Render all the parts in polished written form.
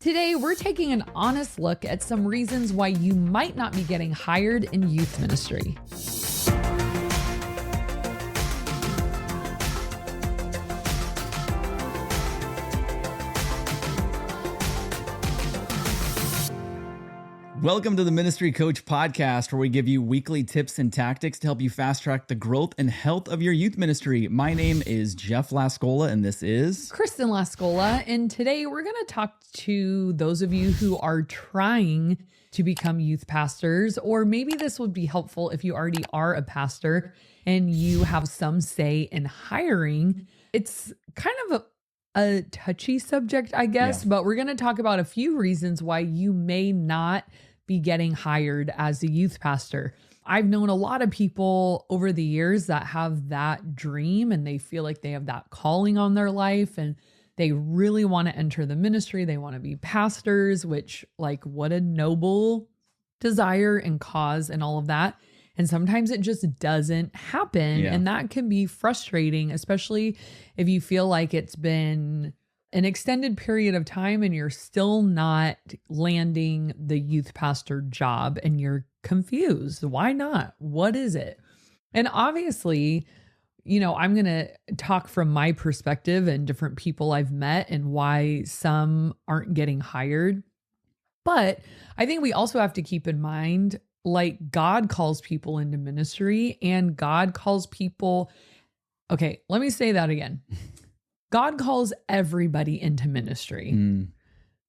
Today, we're taking an honest look at some reasons why you might not be getting hired in youth ministry. Welcome to the Ministry Coach Podcast, where we give you weekly tips and tactics to help you fast track the growth and health of your youth ministry. My name is Jeff Lascola, and this is Kristen Lascola, and today we're going to talk to those of you who are trying to become youth pastors, or maybe this would be helpful if you already are a pastor and you have some say in hiring. It's kind of a touchy subject, I guess, but we're going to talk about a few reasons why you may not be getting hired as a youth pastor. I've known a lot of people over the years that have that dream and they feel like they have that calling on their life and they really want to enter the ministry. They want to be pastors, which, like, what a noble desire and cause and all of that. And sometimes it just doesn't happen. And that can be frustrating, especially if you feel like it's been an extended period of time and you're still not landing the youth pastor job and you're confused. Why not? What is it? And obviously, you know, I'm going to talk from my perspective and different people I've met and why some aren't getting hired. But I think we also have to keep in mind, like, God calls people into ministry and God calls people. Okay, let me say that again. God calls everybody into ministry.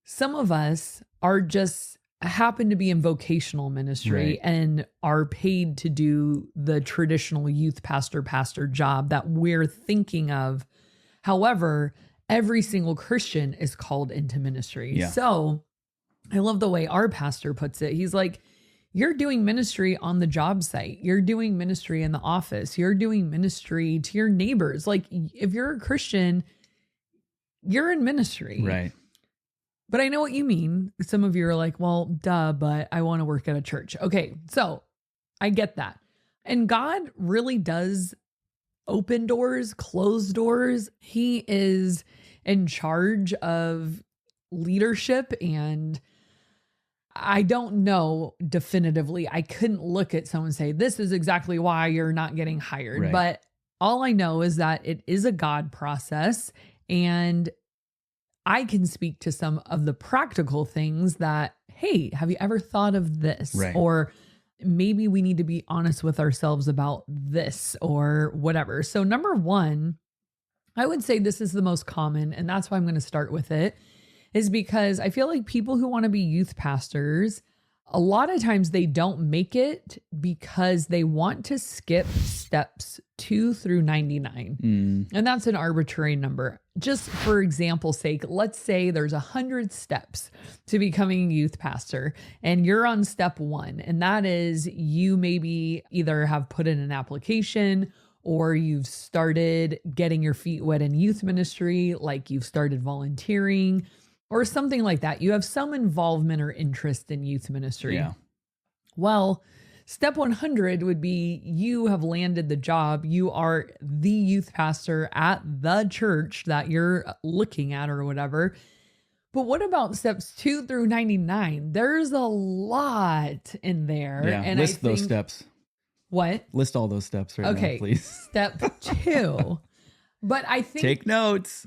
Some of us are just happen to be in vocational ministry and are paid to do the traditional youth pastor job that we're thinking of. However, every single Christian is called into ministry. So I love the way our pastor puts it. He's like, you're doing ministry on the job site. You're doing ministry in the office. You're doing ministry to your neighbors. Like, if you're a Christian, you're in ministry. right. But I know what you mean. Some of you are like, well, duh, but I want to work at a church. Okay, so I get that. And God really does open doors, close doors. He is in charge of leadership, and I don't know definitively. I couldn't look at someone and say, this is exactly why you're not getting hired. But all I know is that it is a God process, and I can speak to some of the practical things that, hey, have you ever thought of this? Or maybe we need to be honest with ourselves about this or whatever. So number one, I would say this is the most common, and that's why I'm going to start with it, is because I feel like people who want to be youth pastors, a lot of times they don't make it because they want to skip steps 2 through 99. And that's an arbitrary number. Just for example's sake, let's say there's 100 steps to becoming a youth pastor and you're on step 1. And that is, you maybe either have put in an application or you've started getting your feet wet in youth ministry, like you've started volunteering or something like that. You have some involvement or interest in youth ministry. Well, step 100 would be you have landed the job. You are the youth pastor at the church that you're looking at or whatever. But what about steps 2 through 99? There's a lot in there. And list those steps. What? List all those steps now, please. Step 2. But I think... Take notes.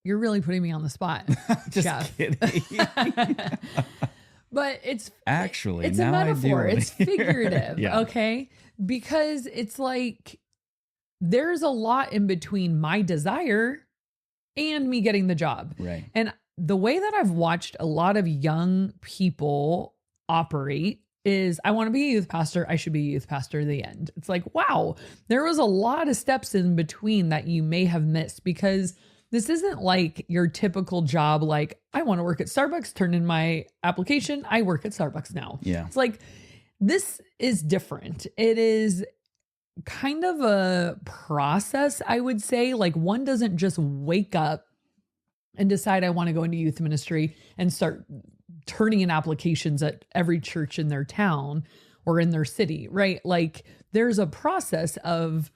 You're really putting me on the spot, Just Jeff. kidding. But it's actually, it's now a metaphor. I do It's figurative. Okay. Because it's like, there's a lot in between my desire and me getting the job. And the way that I've watched a lot of young people operate is, I want to be a youth pastor. I should be a youth pastor at the end. It's like, wow, there was a lot of steps in between that you may have missed, because this isn't like your typical job. Like, I want to work at Starbucks, turn in my application. I work at Starbucks now. It's like, this is different. It is kind of a process, I would say. Like, one doesn't just wake up and decide I want to go into youth ministry and start turning in applications at every church in their town or in their city, right? Like, there's a process of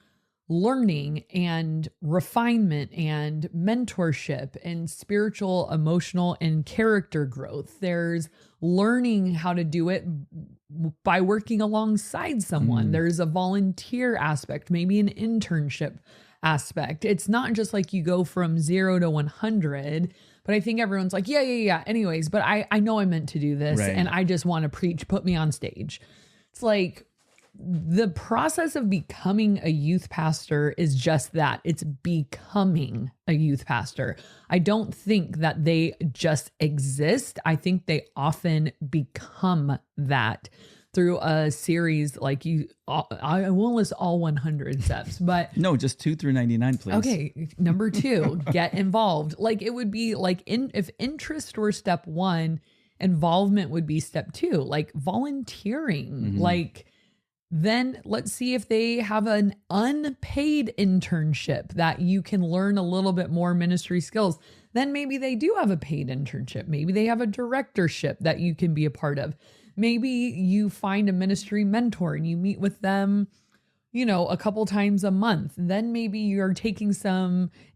learning and refinement and mentorship and spiritual, emotional, and character growth. There's learning how to do it by working alongside someone. There's a volunteer aspect, maybe an internship aspect. It's not just like you go from 0 to 100, but I think everyone's like, yeah. Anyways, but I know I meant to do this and I just want to preach, put me on stage. It's like, the process of becoming a youth pastor is just that. It's becoming a youth pastor. I don't think that they just exist. I think they often become that through a series like I won't list all 100 steps, but no, just 2 through 99, please. Okay. Number 2, get involved. Like it would be like if interest were step 1, involvement would be step 2, like volunteering, like, then let's see if they have an unpaid internship that you can learn a little bit more ministry skills. Then maybe they do have a paid internship. Maybe they have a directorship that you can be a part of. Maybe you find a ministry mentor and you meet with them, a couple times a month. Then maybe you're taking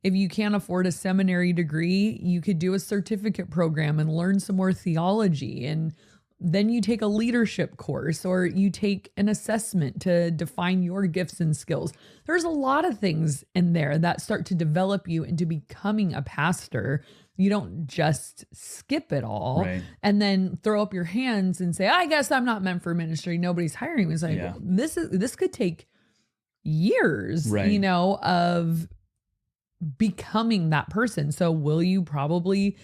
if you can't afford a seminary degree, you could do a certificate program and learn some more theology. And then you take a leadership course or you take an assessment to define your gifts and skills. There's a lot of things in there that start to develop you into becoming a pastor. You don't just skip it all and then throw up your hands and say, I guess I'm not meant for ministry. Nobody's hiring me. It's like, this could take years, of becoming that person. So will you probably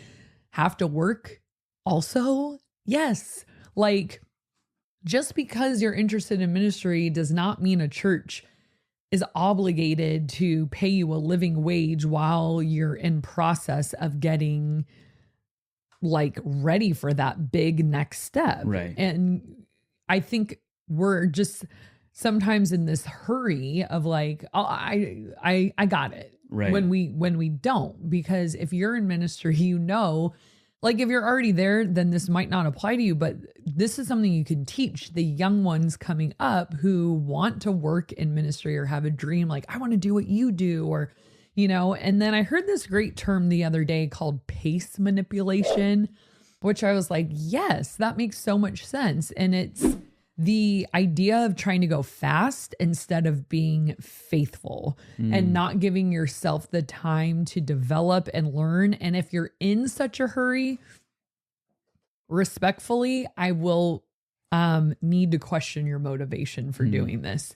have to work also? Yes. Like, just because you're interested in ministry does not mean a church is obligated to pay you a living wage while you're in process of getting like ready for that big next step. Right. And I think we're just sometimes in this hurry of like, oh, I got it. Right. When we don't, because if you're in ministry, like if you're already there, then this might not apply to you, but this is something you can teach the young ones coming up who want to work in ministry or have a dream. Like, I want to do what you do, or, and then I heard this great term the other day called pace manipulation, which I was like, yes, that makes so much sense. And it's the idea of trying to go fast instead of being faithful and not giving yourself the time to develop and learn. And if you're in such a hurry, respectfully, I will need to question your motivation for doing this.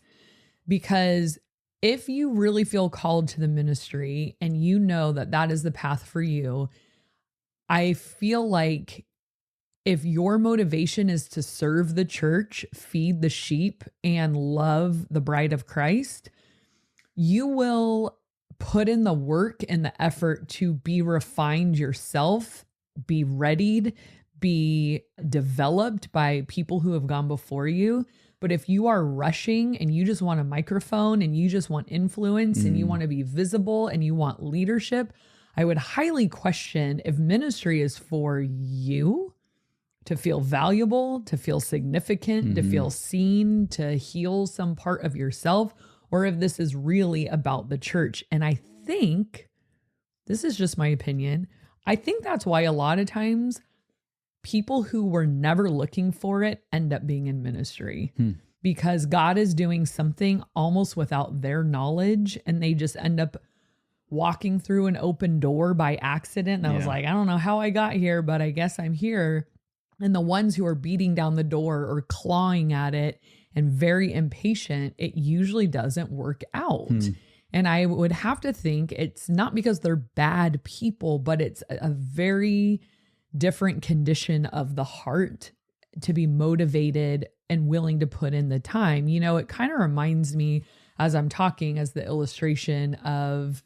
Because if you really feel called to the ministry and you know that that is the path for you, I feel like if your motivation is to serve the church, feed the sheep, and love the bride of Christ, you will put in the work and the effort to be refined yourself, be readied, be developed by people who have gone before you. But if you are rushing and you just want a microphone and you just want influence and you want to be visible and you want leadership, I would highly question if ministry is for you. To feel valuable, to feel significant, to feel seen, to heal some part of yourself, or if this is really about the church. And I think, this is just my opinion, I think that's why a lot of times people who were never looking for it end up being in ministry because God is doing something almost without their knowledge, and they just end up walking through an open door by accident. And I was like, I don't know how I got here, but I guess I'm here. And the ones who are beating down the door or clawing at it and very impatient, it usually doesn't work out. And I would have to think it's not because they're bad people, but it's a very different condition of the heart to be motivated and willing to put in the time. It kind of reminds me as I'm talking as the illustration of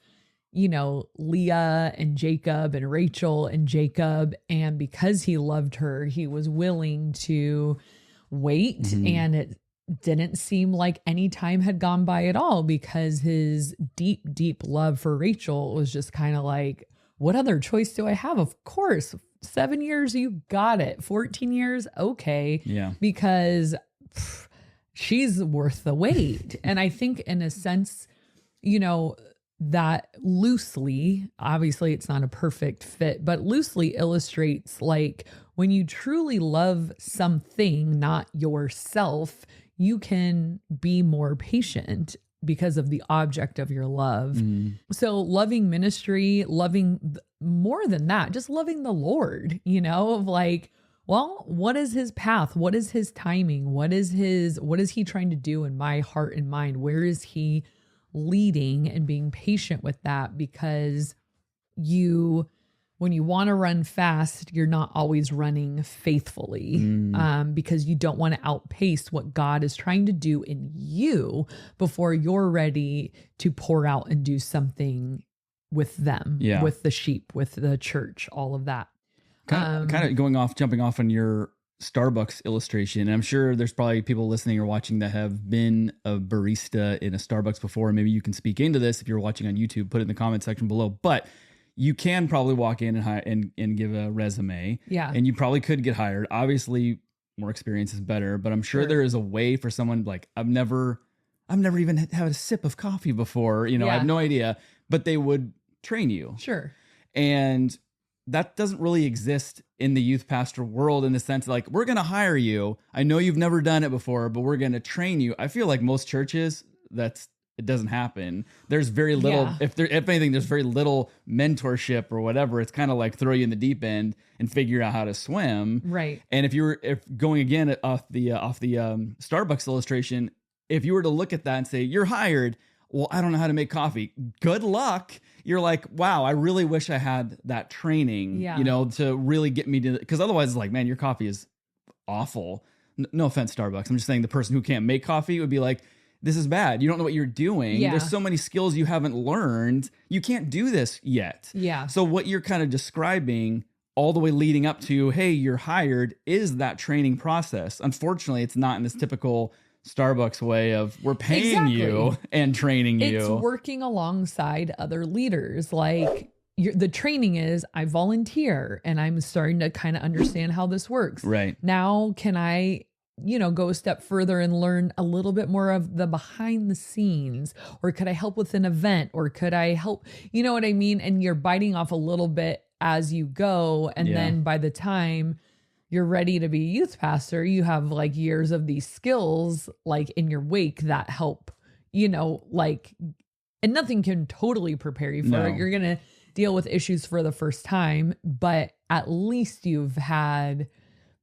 Leah and Jacob and Rachel and Jacob. And because he loved her, he was willing to wait. And it didn't seem like any time had gone by at all because his deep, deep love for Rachel was just kind of like, what other choice do I have? Of course, 7 years, you got it. 14 years, okay. Yeah. Because she's worth the wait. And I think in a sense, that loosely, obviously it's not a perfect fit, but loosely illustrates like when you truly love something, not yourself, you can be more patient because of the object of your love. So loving ministry, loving more than that, just loving the Lord, of like, well, what is his path? What is his timing? What is he trying to do in my heart and mind? Where is he leading, and being patient with that? Because when you want to run fast, you're not always running faithfully, because you don't want to outpace what God is trying to do in you before you're ready to pour out and do something with them, with the sheep, with the church, all of that. Kind of jumping off on your Starbucks illustration. And I'm sure there's probably people listening or watching that have been a barista in a Starbucks before. Maybe you can speak into this if you're watching on YouTube, put it in the comment section below. But you can probably walk in and give a resume. Yeah. And you probably could get hired. Obviously, more experience is better, but I'm sure there is a way for someone like, I've never even had a sip of coffee before. I have no idea, but they would train you. Sure. And that doesn't really exist in the youth pastor world, in the sense like, we're going to hire you. I know you've never done it before, but we're going to train you. I feel like most churches, it doesn't happen. There's very little, if anything, there's very little mentorship or whatever. It's kind of like throw you in the deep end and figure out how to swim. Right. And if going again off the Starbucks illustration, if you were to look at that and say, you're hired, well, I don't know how to make coffee. Good luck. You're like, wow, I really wish I had that training, to really get me to, because otherwise it's like, man, your coffee is awful. No offense, Starbucks. I'm just saying the person who can't make coffee would be like, this is bad. You don't know what you're doing. Yeah. There's so many skills you haven't learned. You can't do this yet. Yeah. So what you're kind of describing all the way leading up to, hey, you're hired, is that training process. Unfortunately, it's not in this typical Starbucks way of we're paying you and training you. It's working alongside other leaders. Like the training is I volunteer and I'm starting to kind of understand how this works. Right. Now, can I, go a step further and learn a little bit more of the behind the scenes, or could I help with an event, or could I help, you know what I mean? And you're biting off a little bit as you go. And then by the time you're ready to be a youth pastor, you have like years of these skills like in your wake that help, and nothing can totally prepare you for it. You're going to deal with issues for the first time, but at least you've had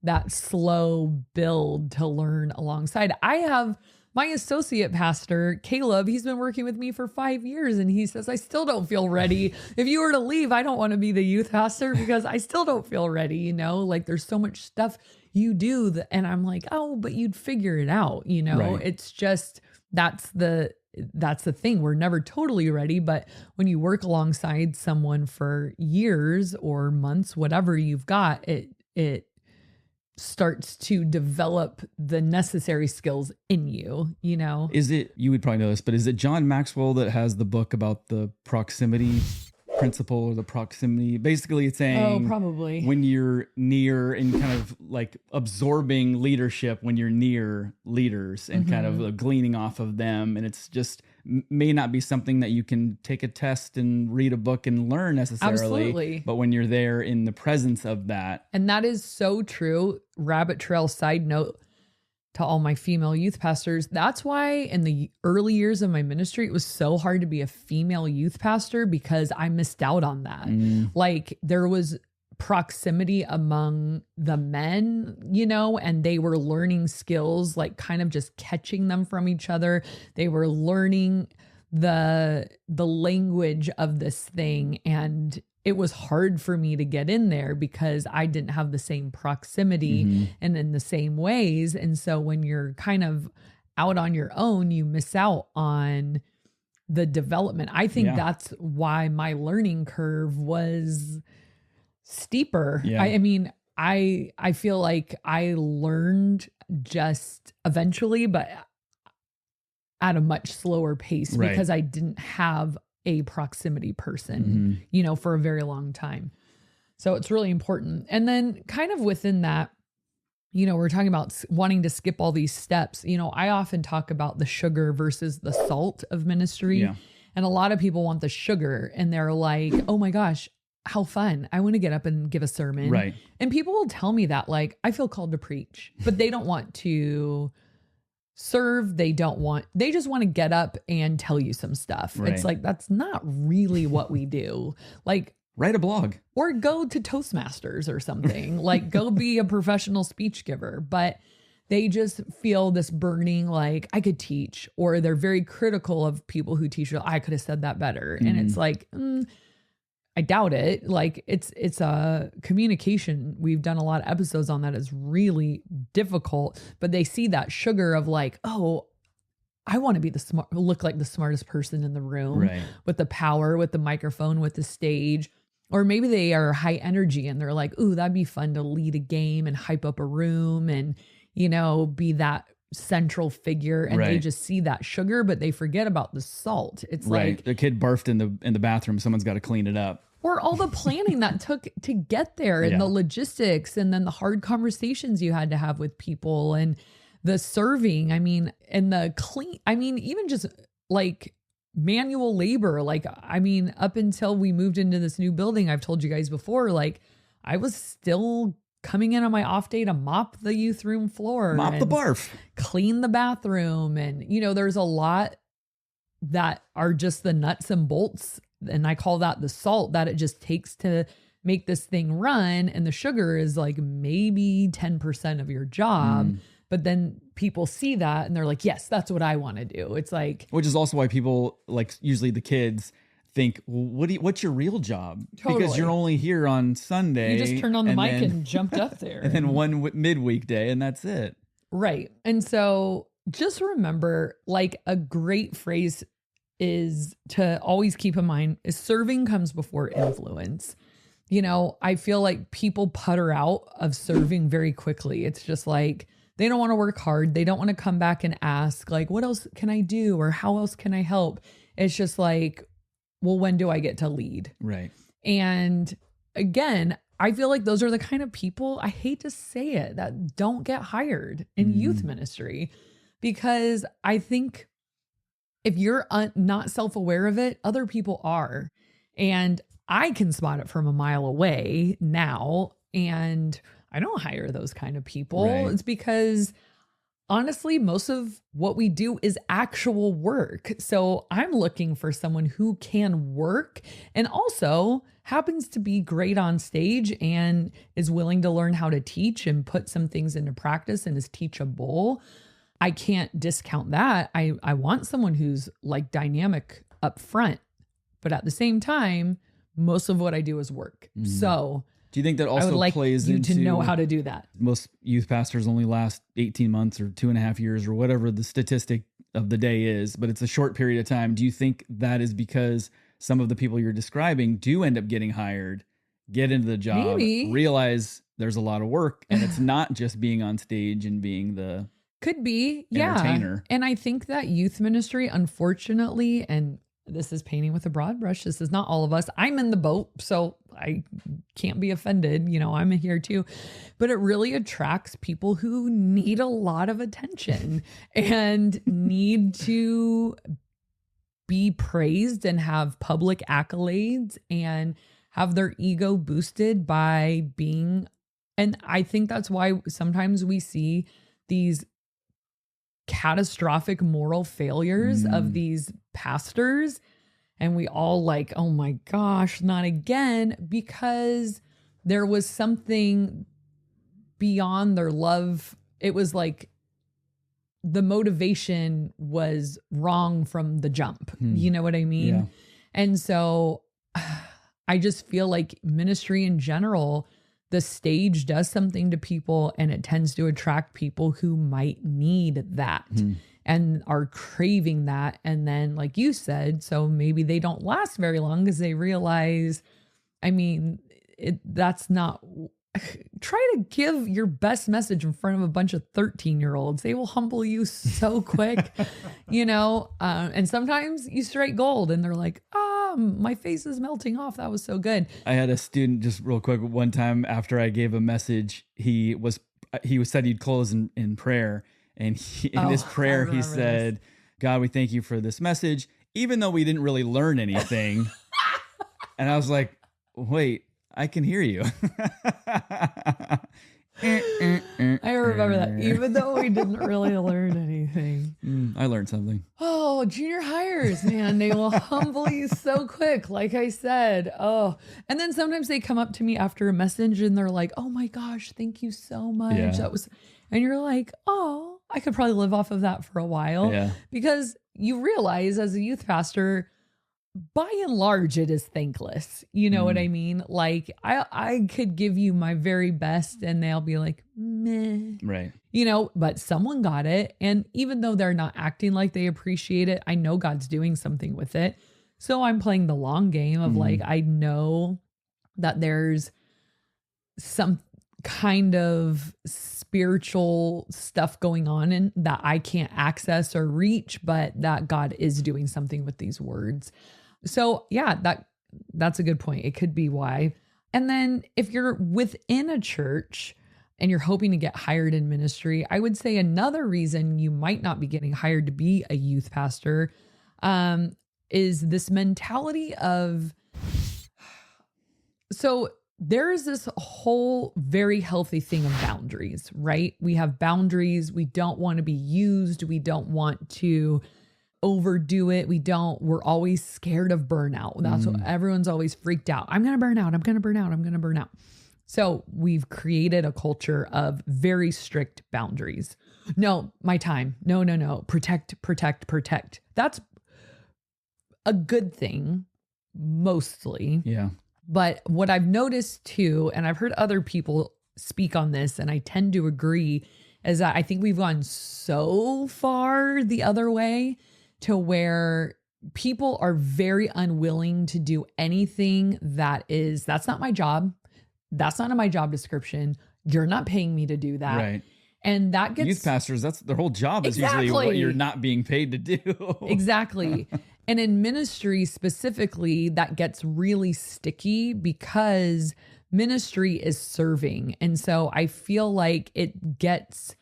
that slow build to learn alongside. I have my associate pastor, Caleb, he's been working with me for 5 years, and he says, I still don't feel ready. If you were to leave, I don't want to be the youth pastor because I still don't feel ready. Like there's so much stuff you do and I'm like, oh, but you'd figure it out. Right. It's just, that's the thing. We're never totally ready, but when you work alongside someone for years or months, whatever you've got, it starts to develop the necessary skills in you, Is it, you would probably know this, but is it John Maxwell that has the book about the proximity principle, or the proximity? Basically it's saying, probably when you're near and kind of like absorbing leadership, when you're near leaders and kind of gleaning off of them. And it's just may not be something that you can take a test and read a book and learn necessarily. Absolutely. But when you're there in the presence of that. And that is so true. Rabbit trail side note to all my female youth pastors. That's why in the early years of my ministry, it was so hard to be a female youth pastor, because I missed out on that. Like there was proximity among the men, and they were learning skills, like kind of just catching them from each other. They were learning the language of this thing. And it was hard for me to get in there because I didn't have the same proximity and in the same ways. And so when you're kind of out on your own, you miss out on the development. I think that's why my learning curve was steeper. Yeah. I mean, I feel like I learned just eventually, but at a much slower pace because I didn't have a proximity person, for a very long time. So it's really important. And then kind of within that, we're talking about wanting to skip all these steps. I often talk about the sugar versus the salt of ministry. Yeah. And a lot of people want the sugar and they're like, oh my gosh, how fun. I want to get up and give a sermon. Right. And people will tell me that, like, I feel called to preach, but they don't want to serve. They just want to get up and tell you some stuff. Right. It's like, that's not really what we do. Like, write a blog or go to Toastmasters or something, like go be a professional speech giver. But they just feel this burning, like I could teach, or they're very critical of people who teach. I could have said that better. And it's like, I doubt it. Like it's a communication. We've done a lot of episodes on that. It's really difficult, but they see that sugar of like, oh, I want to be look like the smartest person in the room, right, with the power, with the microphone, with the stage. Or maybe they are high energy and they're like, ooh, that'd be fun to lead a game and hype up a room and, you know, be that central figure. And they just see that sugar, but they forget about the salt. It's like the kid barfed in the bathroom. Someone's got to clean it up. Or all the planning that took to get there, and the logistics, and then the hard conversations you had to have with people, and the serving. I mean, and the clean. I mean, even just like manual labor. Like, I mean, up until we moved into this new building, I've told you guys before, like I was still coming in on my off day to mop the youth room floor, mop the barf, clean the bathroom. And, you know, there's a lot that are just the nuts and bolts. And I call that the salt that it just takes to make this thing run. And the sugar is like maybe 10% of your job. But then people see that and they're like, yes, that's what I want to do. It's like, which is also why people, like usually the kids, think, well, what's your real job? Totally. Because you're only here on Sunday. You just turned on the mic and jumped up there. And then one midweek day, and that's it. Right. And so just remember, like a great phrase is to always keep in mind is serving comes before influence. You know, I feel like people putter out of serving very quickly. It's just like, they don't want to work hard. They don't want to come back and ask like, what else can I do? Or how else can I help? It's just like, well, when do I get to lead? Right. And again, I feel like those are the kind of people, I hate to say it, that don't get hired in youth ministry, because I think if you're not self-aware of it, other people are. And I can spot it from a mile away now. And I don't hire those kind of people. Right. It's because honestly, most of what we do is actual work. So I'm looking for someone who can work and also happens to be great on stage and is willing to learn how to teach and put some things into practice and is teachable. I can't discount that. I want someone who's like dynamic up front, but at the same time, most of what I do is work. So do you think that also I would like plays you into to know how to do that? Most youth pastors only last 18 months or 2.5 years or whatever the statistic of the day is, but it's a short period of time. Do you think that is because some of the people you're describing do end up getting hired, get into the job, realize there's a lot of work, and it's not just being on stage and being the could be entertainer? And I think that youth ministry, unfortunately, and this is painting with a broad brush, this is not all of us. I'm in the boat, so I can't be offended. You know, I'm here too. But it really attracts people who need a lot of attention and need to be praised and have public accolades and have their ego boosted by being. And I think that's why sometimes we see these catastrophic moral failures of these pastors, and we all like, oh my gosh, not again, because there was something beyond their love. It was like the motivation was wrong from the jump. You know what I mean? Yeah. And so I just feel like ministry in general, the stage does something to people, and it tends to attract people who might need that and are craving that. And then, like you said, so maybe they don't last very long because they realize, I mean, that's not, try to give your best message in front of a bunch of 13-year-olds. They will humble you so quick, you know? And sometimes you strike gold and they're like, my face is melting off. That was so good. I had a student, just real quick, one time after I gave a message, he said he'd close in prayer. And in his prayer, he said, God, we thank you for this message. even though we didn't really learn anything. And I was like, wait, I can hear you. I remember that, even though we didn't really learn anything. I learned something. Oh, junior hires, man, they will humble you so quick, like I said. Oh, and then sometimes they come up to me after a message and they're like, oh my gosh, thank you so much. Yeah. That was, and you're like, oh, I could probably live off of that for a while. Yeah. Because you realize as a youth pastor, by and large, it is thankless. You know what I mean? Like I could give you my very best and they'll be like, meh. Right. You know, but someone got it. And even though they're not acting like they appreciate it, I know God's doing something with it. So I'm playing the long game of like, I know that there's some kind of spiritual stuff going on and that I can't access or reach, but that God is doing something with these words. So yeah, that's a good point. It could be why. And then if you're within a church and you're hoping to get hired in ministry, I would say another reason you might not be getting hired to be a youth pastor is this mentality of, so there's this whole very healthy thing of boundaries, right? We have boundaries. We don't want to be used. We don't want to overdo it. We're always scared of burnout. That's what everyone's always freaked out. I'm going to burn out. I'm going to burn out. I'm going to burn out. So we've created a culture of very strict boundaries. No, my time. No. Protect, protect, protect. That's a good thing, mostly. Yeah. But what I've noticed too, and I've heard other people speak on this, and I tend to agree, is that I think we've gone so far the other way to where people are very unwilling to do anything that's not my job. That's not in my job description. You're not paying me to do that. Right. And that gets youth pastors, that's their whole job is usually what you're not being paid to do. Exactly. And in ministry specifically, that gets really sticky because ministry is serving. And so I feel like it gets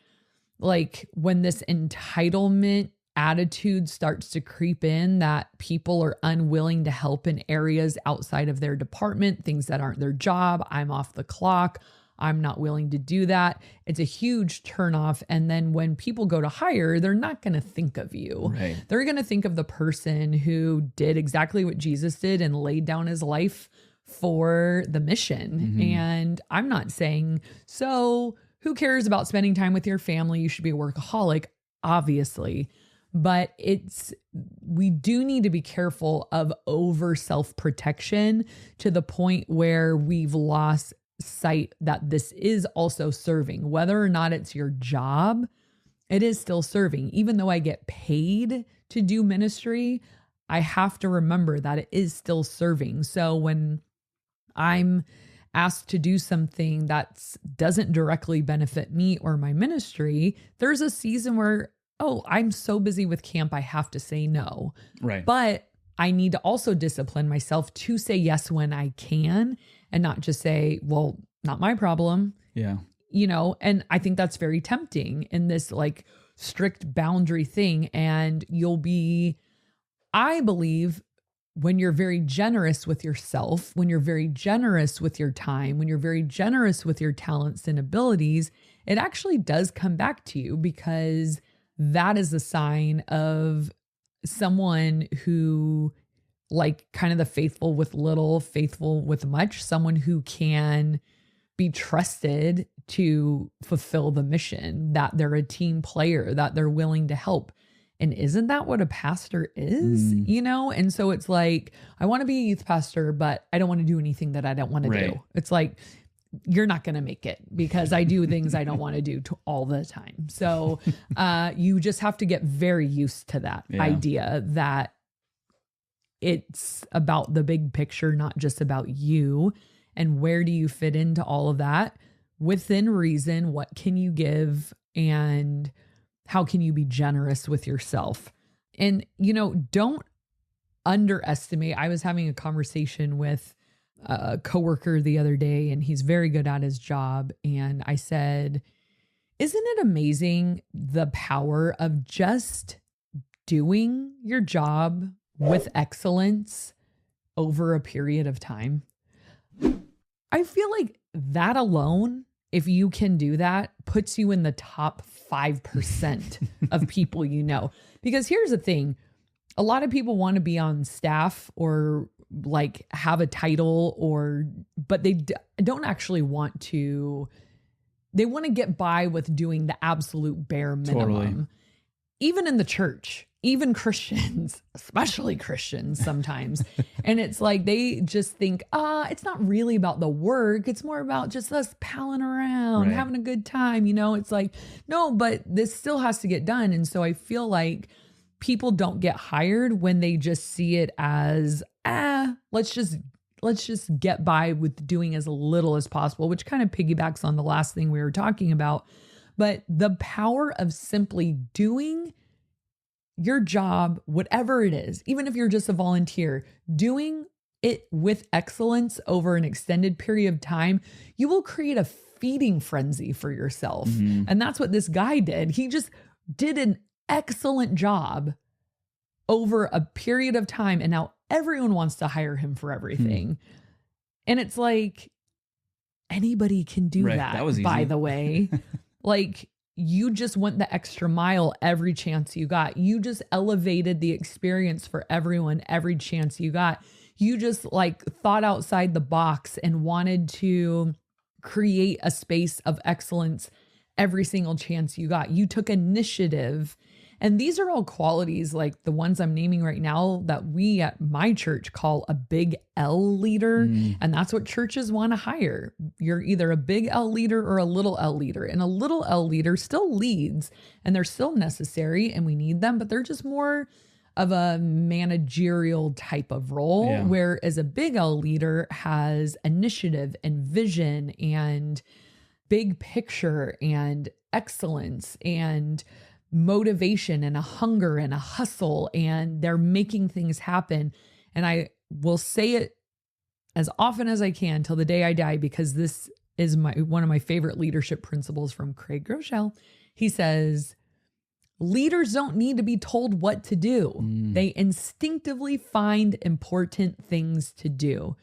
like when this entitlement attitude starts to creep in, that people are unwilling to help in areas outside of their department, things that aren't their job. I'm off the clock. I'm not willing to do that. It's a huge turnoff. And then when people go to hire, they're not going to think of you. Right. They're going to think of the person who did exactly what Jesus did and laid down his life for the mission. And I'm not saying, so who cares about spending time with your family? You should be a workaholic, obviously. But we do need to be careful of over self-protection to the point where we've lost sight that this is also serving. Whether or not it's your job, it is still serving. Even though I get paid to do ministry, I have to remember that it is still serving. So when I'm asked to do something that doesn't directly benefit me or my ministry, there's a season where, oh, I'm so busy with camp, I have to say no. Right. But I need to also discipline myself to say yes when I can and not just say, well, not my problem. Yeah. You know, and I think that's very tempting in this like strict boundary thing. And I believe when you're very generous with yourself, when you're very generous with your time, when you're very generous with your talents and abilities, it actually does come back to you, because that is a sign of someone who, like, kind of the faithful with little, faithful with much, someone who can be trusted to fulfill the mission, that they're a team player, that they're willing to help. And isn't that what a pastor is? You know? And so it's like, I want to be a youth pastor, but I don't want to do anything that I don't want to do. It's like, you're not going to make it, because I do things I don't want to do all the time. So you just have to get very used to that idea that it's about the big picture, not just about you. And where do you fit into all of that? Within reason, what can you give, and how can you be generous with yourself? And, you know, don't underestimate. I was having a conversation with a coworker the other day, and he's very good at his job. And I said, isn't it amazing the power of just doing your job with excellence over a period of time. I feel like that alone, if you can do that, puts you in the top 5% of people you know. Because here's the thing, a lot of people want to be on staff or like have a title but they don't actually want to, they want to get by with doing the absolute bare minimum. Totally. Even in the church, even Christians, especially Christians sometimes. And it's like, they just think, it's not really about the work. It's more about just us palling around, having a good time. It's like, no, but this still has to get done. And so I feel like people don't get hired when they just see it as, let's just get by with doing as little as possible, which kind of piggybacks on the last thing we were talking about. But the power of simply doing your job, whatever it is, even if you're just a volunteer, doing it with excellence over an extended period of time, you will create a feeding frenzy for yourself. And that's what this guy did. He just did an excellent job over a period of time. And now everyone wants to hire him for everything. And it's like, anybody can do that. That was easy. By the way. Like, you just went the extra mile every chance you got. You just elevated the experience for everyone every chance you got. You just like thought outside the box and wanted to create a space of excellence every single chance you got. You took initiative. And these are all qualities like the ones I'm naming right now that we at my church call a big L leader. And that's what churches want to hire. You're either a big L leader or a little L leader. And a little L leader still leads and they're still necessary and we need them, but they're just more of a managerial type of role. Whereas a big L leader has initiative and vision and big picture and excellence and motivation and a hunger and a hustle, and they're making things happen. And I will say it as often as I can till the day I die, because this is one of my favorite leadership principles from Craig Groeschel. He says, leaders don't need to be told what to do. They instinctively find important things to do.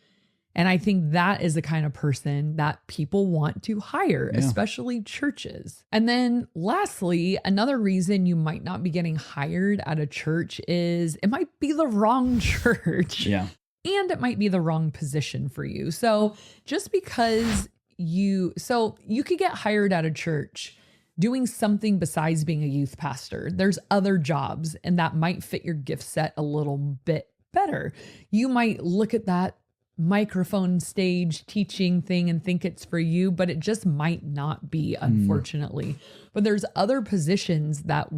And I think that is the kind of person that people want to hire, especially churches. And then lastly, another reason you might not be getting hired at a church is it might be the wrong church. And it might be the wrong position for you. So just because you could get hired at a church doing something besides being a youth pastor. There's other jobs and that might fit your gift set a little bit better. You might look at that microphone stage teaching thing and think it's for you, but it just might not be, unfortunately. But there's other positions that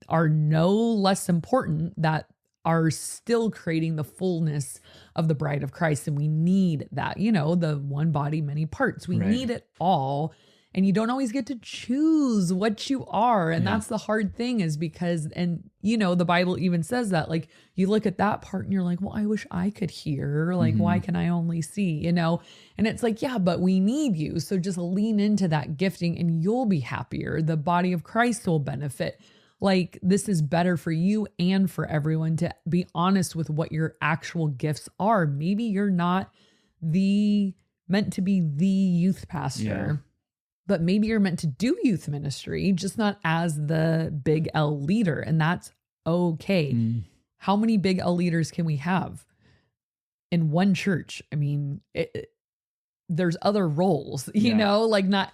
are no less important that are still creating the fullness of the bride of Christ. And we need that, the one body, many parts. We need it all. And you don't always get to choose what you are. And that's the hard thing is because, the Bible even says that, like, you look at that part and you're like, well, I wish I could hear. Like, why can I only see, And it's like, yeah, but we need you. So just lean into that gifting and you'll be happier. The body of Christ will benefit. Like, this is better for you and for everyone to be honest with what your actual gifts are. Maybe you're not meant to be the youth pastor. But maybe you're meant to do youth ministry, just not as the big L leader. And that's okay. How many big L leaders can we have in one church? I mean, there's other roles,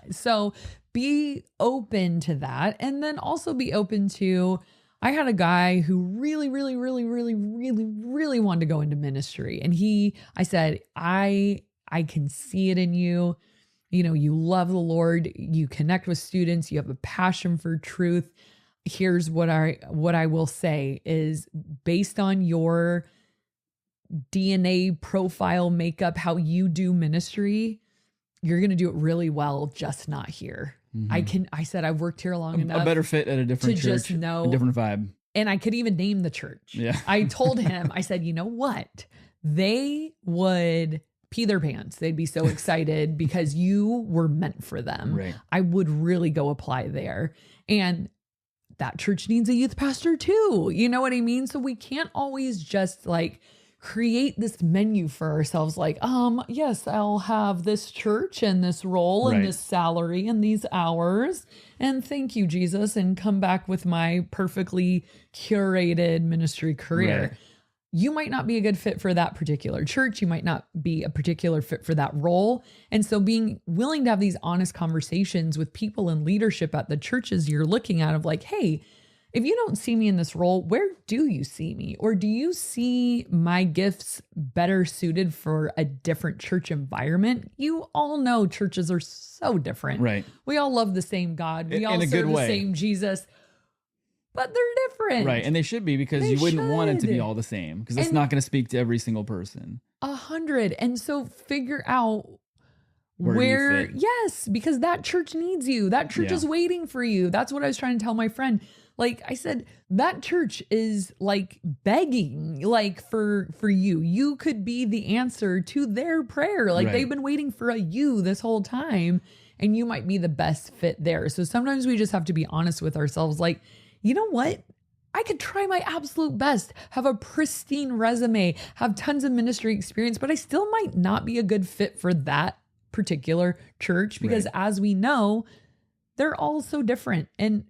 so be open to that. And then also be open to, I had a guy who really, really, really, really, really, really wanted to go into ministry. And I said, I can see it in you. You love the Lord, you connect with students, you have a passion for truth. Here's what I will say is based on your DNA profile makeup, how you do ministry, you're going to do it really well, just not here. I said, I've worked here long enough. A better fit at a different to church, just know, a different vibe. And I could even name the church. I told him, I said, you know what? They would pee their pants. They'd be so excited because you were meant for them. I would really go apply there. And that church needs a youth pastor too. You know what I mean? So we can't always just like create this menu for ourselves. Like, yes, I'll have this church and this role and this salary and these hours. And thank you, Jesus. And come back with my perfectly curated ministry career. Right. You might not be a good fit for that particular church. You might not be a particular fit for that role. And so being willing to have these honest conversations with people in leadership at the churches you're looking at of like, hey, if you don't see me in this role, where do you see me? Or do you see my gifts better suited for a different church environment? You all know churches are so different. Right. We all love the same God. We all in a serve good the way. same Jesus. But they're different. Right. And they should be, because They you wouldn't want it to be should. all the same, because it's And- not going to speak to every single person. 100. And so figure out Where you fit. yes, because that church needs you. That church Yeah. is waiting for you. That's what I was trying to tell my friend. Like I said, that church is like begging like for you. You could be the answer to their prayer. Like Right. they've been waiting for you this whole time, and you might be the best fit there. So sometimes we just have to be honest with ourselves. Like, you know what? I could try my absolute best, have a pristine resume, have tons of ministry experience, but I still might not be a good fit for that particular church, because as we know, they're all so different. And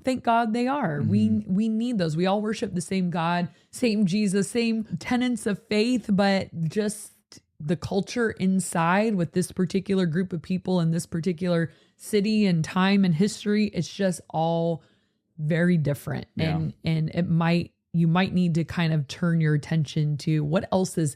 thank God they are. Mm-hmm. We need those. We all worship the same God, same Jesus, same tenets of faith, but just the culture inside with this particular group of people in this particular city and time and history, it's just all very different. Yeah. And you might need to kind of turn your attention to what else is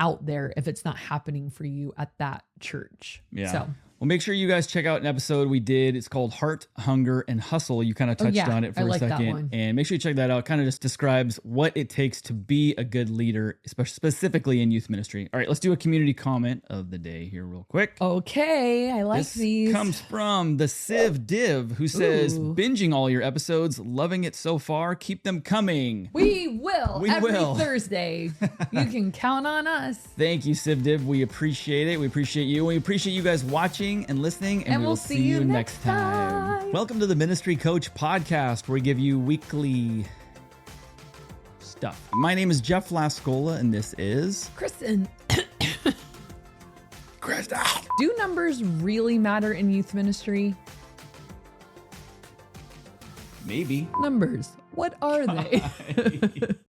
out there if it's not happening for you at that church. Yeah. So Well, make sure you guys check out an episode we did. It's called Heart, Hunger, and Hustle. You kind of touched on it for I a like that second. one. And make sure you check that out. It kind of just describes what it takes to be a good leader, especially specifically in youth ministry. All right, let's do a community comment of the day here real quick. okay, I like This these. comes from the Civ Div, who says, Ooh. binging all your episodes, loving it so far, keep them coming. We will We every will. Thursday. You can count on us. Thank you, Civ Div. We appreciate it. We appreciate you. We appreciate you guys watching and listening. And we will see you next time. Welcome to the Ministry Coach Podcast, where we give you weekly stuff. My name is Jeff Lascola, and this is Kristen, Kristen. do numbers really matter in youth ministry? Maybe. Numbers, what are they?